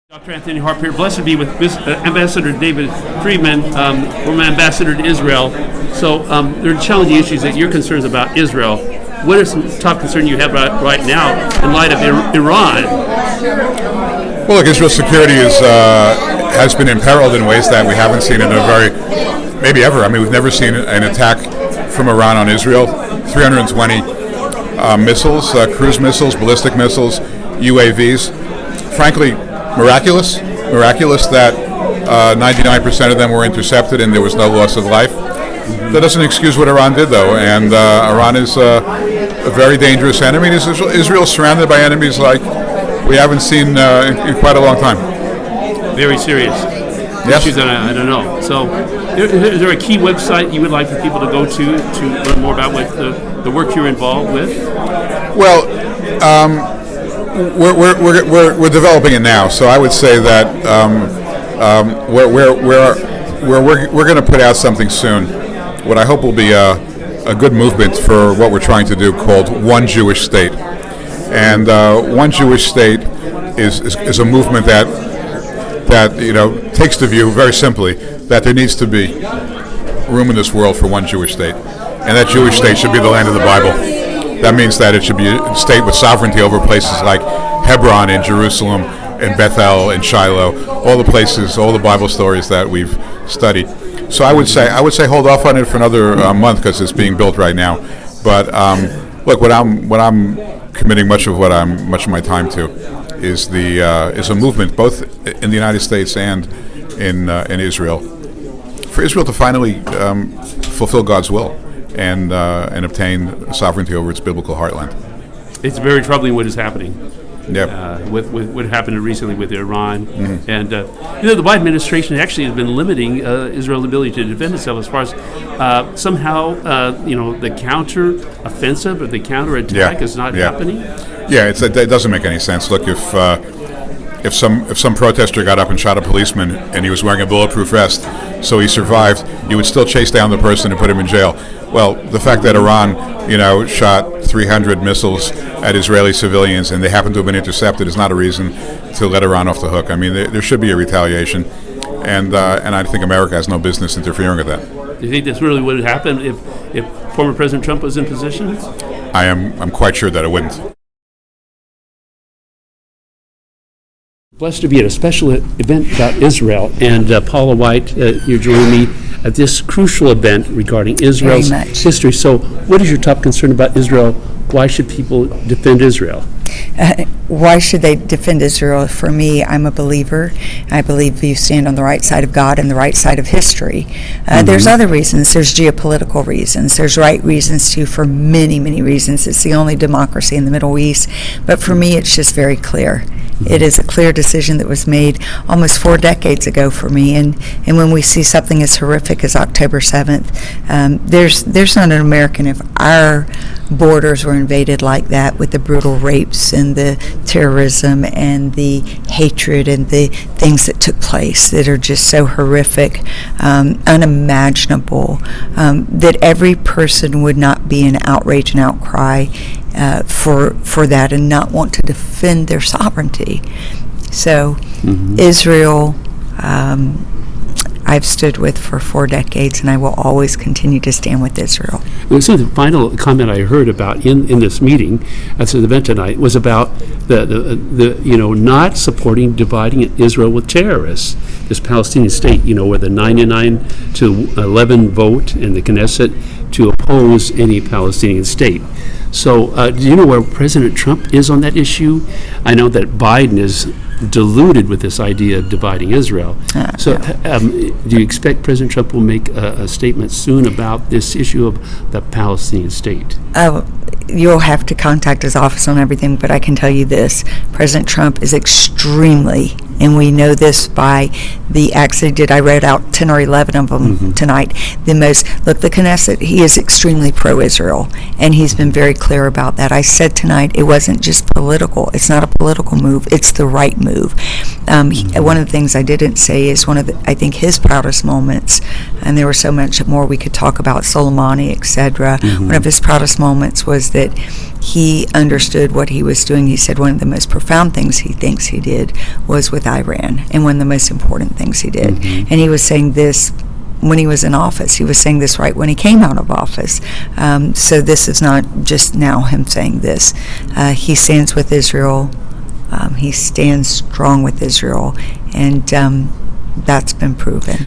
Dr. Anthony Harper here. Blessed to be with Ambassador David Friedman, former ambassador to Israel. So there are challenging issues that you're concerned about Israel. What is the top concern you have right now in light of Iran? Well, look, Israel's security has been imperiled in ways that we haven't seen in maybe ever. I mean, we've never seen an attack from Iran on Israel. 320 missiles, cruise missiles, ballistic missiles, UAVs. Frankly, miraculous that 99% of them were intercepted and there was no loss of life. That doesn't excuse what Iran did, though, and Iran is a very dangerous enemy. Israel is surrounded by enemies like we haven't seen in quite a long time. Very serious issues that I don't know. So is there a key website you would like for people to go to learn more about what the work you're involved with? Well, we're developing it now, so I would say that we're going to put out something soon. What I hope will be a good movement for what we're trying to do, called One Jewish State. And One Jewish State is a movement that takes the view very simply that there needs to be room in this world for one Jewish state, and that Jewish state should be the land of the Bible. That means that it should be a state with sovereignty over places like Hebron and Jerusalem and Bethel and Shiloh, all the places, all the Bible stories that we've studied. So I would say hold off on it for another month because it's being built right now. But look, what I'm committing much of my time to is a movement both in the United States and in Israel, for Israel to finally fulfill God's will and obtain sovereignty over its biblical heartland. It's very troubling what is happening. Yep. With what happened recently with Iran. Mm-hmm. And the Biden administration actually has been limiting Israel's ability to defend itself as far as somehow the counter-offensive or the counter-attack is not happening. Yeah, it doesn't make any sense. Look, if some protester got up and shot a policeman and he was wearing a bulletproof vest, so he survived, you would still chase down the person and put him in jail. Well, the fact that Iran, shot 300 missiles at Israeli civilians and they happen to have been intercepted is not a reason to let Iran off the hook. I mean, there should be a retaliation, and I think America has no business interfering with that. Do you think that's really what would happen if former President Trump was in position? I'm quite sure that it wouldn't. Blessed to be at a special event about Israel, and Paula White, you're joining me at this crucial event regarding Israel's history. So what is your top concern about Israel? Why should people defend Israel? Why should they defend Israel? For me, I'm a believer. I believe you stand on the right side of God and the right side of history. There's other reasons. There's geopolitical reasons. There's right reasons, too, for many, many reasons. It's the only democracy in the Middle East. But for me, it's just very clear. It is a clear decision that was made almost 4 decades ago for me. And when we see something as horrific as October 7th, there's not an American if our borders were invaded like that, with the brutal rapes and the terrorism and the hatred and the things that took place that are just so horrific, unimaginable, that every person would not be in outrage and outcry for that and not want to defend their sovereignty. So Israel, I've stood with for 4 decades, and I will always continue to stand with Israel. So the final comment I heard about in this meeting at the event tonight was about the not supporting dividing Israel with terrorists. This Palestinian state, where the 99-11 vote in the Knesset to oppose any Palestinian state. So do you know where President Trump is on that issue? I know that Biden is deluded with this idea of dividing Israel. Do you expect President Trump will make a statement soon about this issue of the Palestinian state? You'll have to contact his office on everything, but I can tell you this. President Trump is extremely, and we know this by the acts he did. I read out 10 or 11 of them tonight. The Knesset, he is extremely pro-Israel, and he's been very clear about that. I said tonight it wasn't just political. It's not a political move. It's the right move. One of the things I didn't say is I think his proudest moments, and there were so much more we could talk about, Soleimani, etc. One of his proudest moments was that he understood what he was doing. He said one of the most profound things he thinks he did was with with Iran, and one of the most important things he did. Mm-hmm. And he was saying this when he was in office. He was saying this right when he came out of office. So this is not just now him saying this. He stands with Israel. He stands strong with Israel, and that's been proven.